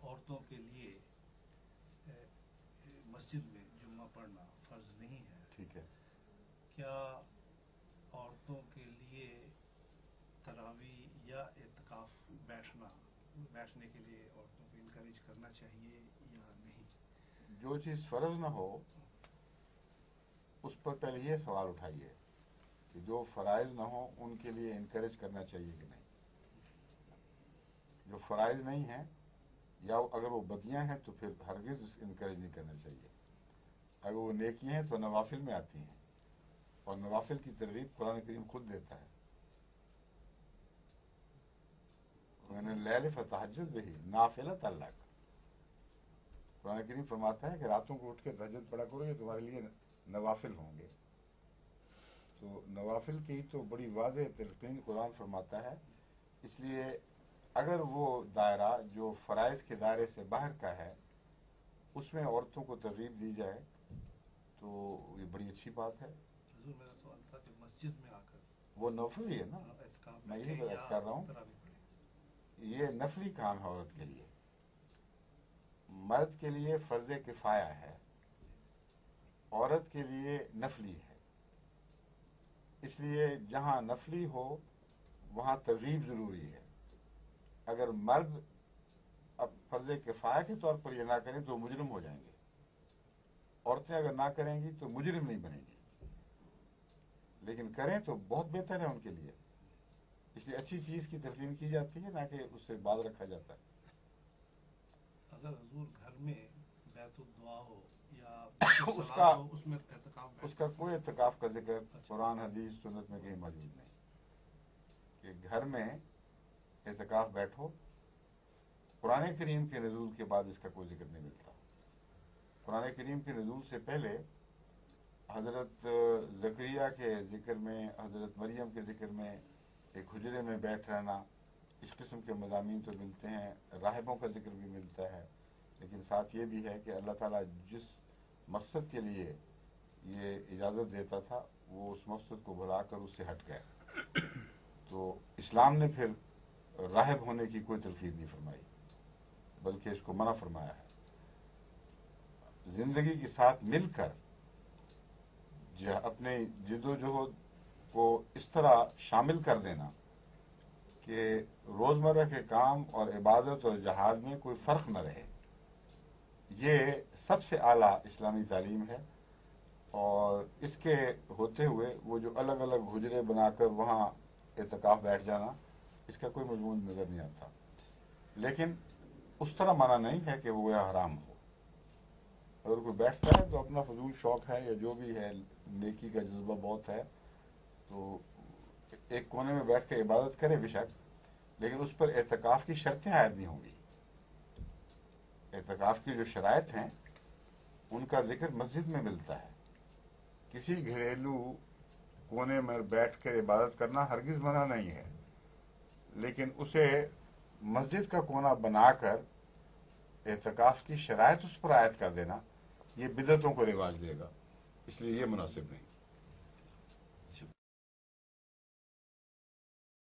عورتوں کے لیے مسجد میں جمعہ پڑھنا فرض نہیں ہے. ٹھیک ہے. کیا عورتوں کے لیے تراویح یا اعتکاف بیٹھنے کے لیے عورتوں کو انکریج کرنا چاہیے یا نہیں؟ جو چیز فرض نہ ہو اس پر پہلے یہ سوال اٹھائیے کہ جو فرائض نہ ہو ان کے لیے انکریج کرنا چاہیے کہ نہیں. جو فرائض نہیں ہیں یا اگر وہ بدیاں ہیں تو پھر ہرگز انکریج نہیں کرنا چاہیے. اگر وہ نیکیاں ہیں تو نوافل میں آتی ہیں، اور نوافل کی ترغیب قرآن کریم خود دیتا ہے. وَمِنَ اللَّيْلِ فَتَہَجَّدْ بِهِ نَافِلَةً لَكَ. قرآن کریم فرماتا ہے کہ راتوں کو اٹھ کے تہجد پڑھا کرو، یہ تمہارے لیے نوافل ہوں گے. تو نوافل کی تو بڑی واضح تلقین قرآن فرماتا ہے. اس لیے اگر وہ دائرہ جو فرائض کے دائرے سے باہر کا ہے اس میں عورتوں کو ترغیب دی جائے تو یہ بڑی اچھی بات ہے. حضور میرا سوال تھا کہ مسجد میں آ کر وہ نفل ہی ہے نا، میں یہی بحث کر رہا ہوں. یہ نفلی کام ہے عورت کے لیے. مرد کے لیے فرض کفایہ ہے، عورت کے لیے نفلی ہے. اس لیے جہاں نفلی ہو وہاں ترغیب ضروری ہے. اگر مرد اب فرض کفایہ کے طور پر یہ نہ کریں تو مجرم ہو جائیں گے. عورتیں اگر نہ کریں گی تو مجرم نہیں بنیں گی، لیکن کریں تو بہت بہتر ہے ان کے لیے. اس لیے اچھی چیز کی تلقین کی جاتی ہے، نہ کہ اس سے باز رکھا جاتا ہے. اگر حضور گھر میں بیت الدعا ہو یا اس کا کوئی اعتکاف کا ذکر قرآن حدیث سنت میں کہیں موجود نہیں کہ گھر میں اعتکاف بیٹھو. قرآن کریم کے نزول کے بعد اس کا کوئی ذکر نہیں ملتا. قرآن کریم کے نزول سے پہلے حضرت زکریا کے ذکر میں، حضرت مریم کے ذکر میں ایک حجرے میں بیٹھ رہنا، اس قسم کے مضامین تو ملتے ہیں. راہبوں کا ذکر بھی ملتا ہے، لیکن ساتھ یہ بھی ہے کہ اللہ تعالیٰ جس مقصد کے لیے یہ اجازت دیتا تھا وہ اس مقصد کو بلا کر اس سے ہٹ گئے. تو اسلام نے پھر راہب ہونے کی کوئی تلقین نہیں فرمائی، بلکہ اس کو منع فرمایا ہے. زندگی کے ساتھ مل کر اپنے جد و جہد کو اس طرح شامل کر دینا کہ روزمرہ کے کام اور عبادت اور جہاد میں کوئی فرق نہ رہے، یہ سب سے اعلیٰ اسلامی تعلیم ہے. اور اس کے ہوتے ہوئے وہ جو الگ الگ حجرے بنا کر وہاں اعتکاف بیٹھ جانا، اس کا کوئی مضمون نظر نہیں آتا. لیکن اس طرح منع نہیں ہے کہ وہ حرام ہو. اگر کوئی بیٹھتا ہے تو اپنا فضول شوق ہے یا جو بھی ہے، نیکی کا جذبہ بہت ہے، تو ایک کونے میں بیٹھ کے عبادت کرے بے شک، لیکن اس پر اعتکاف کی شرطیں عائد نہیں ہوں گی. اعتکاف کی جو شرائط ہیں ان کا ذکر مسجد میں ملتا ہے. کسی گھریلو کونے میں بیٹھ کر عبادت کرنا ہرگز منع نہیں ہے، لیکن اسے مسجد کا کونا بنا کر اعتکاف کی شرائط اس پر عائد کر دینا یہ بدعتوں کو رواج دے گا. اس لیے یہ مناسب نہیں.